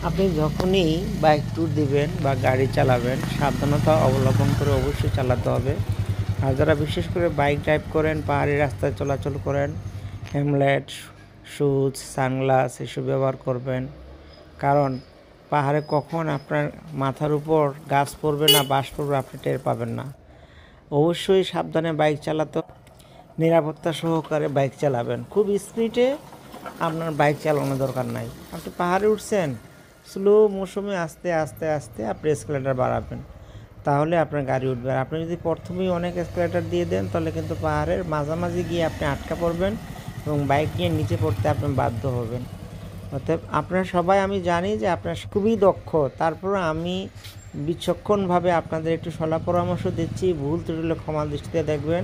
আপনি যখনই bike tour দিবেন বা গাড়ি চালাবেন, সাবধানতা অবলম্বন করে অবশ্যই চালাতে হবে। আর যারা বিশেষ করে বাইক ড্রাইভ করেন, পাহাড়ি রাস্তায় চলাচল করেন, হেলমেট, শুজ, সানগ্লাস এসব ব্যবহার করবেন। কারণ পাহাড়ে কখন আপনার মাথার উপর গাছ পড়বে না বাস পড়বে আপনি টের পাবেন না। অবশ্যই সাবধানে বাইক চালাতে, নিরাপত্তা সহকারে বাইক চালাবেন। খুব স্পিডে আপনার বাইক চালানোর দরকার নাই। আপনি পাহাড়ে উঠছেন, স্লো মৌসুমে আস্তে আস্তে আস্তে আপনি এসকেলেটার বাড়াবেন, তাহলে আপনার গাড়ি উঠবে। আর আপনি যদি প্রথমেই অনেক এসকেলেটার দিয়ে দেন তাহলে কিন্তু পাহাড়ের মাঝামাঝি গিয়ে আপনি আটকা পড়বেন এবং বাইক নিয়ে নিচে পড়তে আপনি বাধ্য হবেন। অতএব আপনারা সবাই, আমি জানি যে আপনারা খুবই দক্ষ, তারপরে আমি বিচক্ষণভাবে আপনাদের একটু সলা পরামর্শ দিচ্ছি। ভুল ত্রুটি হলে ক্ষমা দৃষ্টিতে দেখবেন।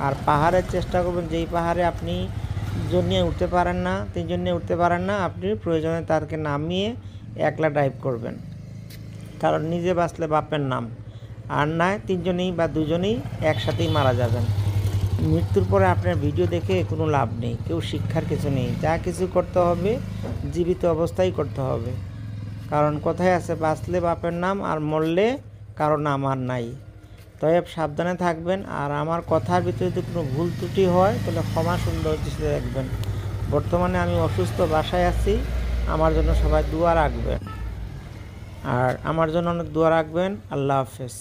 আর পাহাড়ের চেষ্টা করবেন, যেই পাহাড়ে আপনি দুজন নিয়ে উঠতে পারেন না, তিনজন নিয়ে উঠতে পারেন না, আপনি প্রয়োজনে তাদেরকে নামিয়ে একলা ড্রাইভ করবেন। কারণ নিজে বাঁচলে বাপের নাম, আর নয় তিনজনেই বা দুজনেই একসাথেই মারা যাবেন। মৃত্যুর পরে আপনার ভিডিও দেখে কোনো লাভ নেই, কেউ শিক্ষার কিছু নেই। যা কিছু করতে হবে জীবিত অবস্থায় করতে হবে। কারণ কথায় আছে, বাঁচলে বাপের নাম আর মরলে কারো নাম আর নাই। তবে সাবধানে থাকবেন। আর আমার কথার ভিতরে যদি কোনো ভুল ত্রুটি হয় তাহলে ক্ষমা সুন্দর দৃষ্টিতে রাখবেন। বর্তমানে আমি অসুস্থ, বাসায় আছি, আমার জন্য সবাই দোয়া রাখবেন। আর আমার জন্য অনেক দোয়া রাখবেন। আল্লাহ হাফেজ।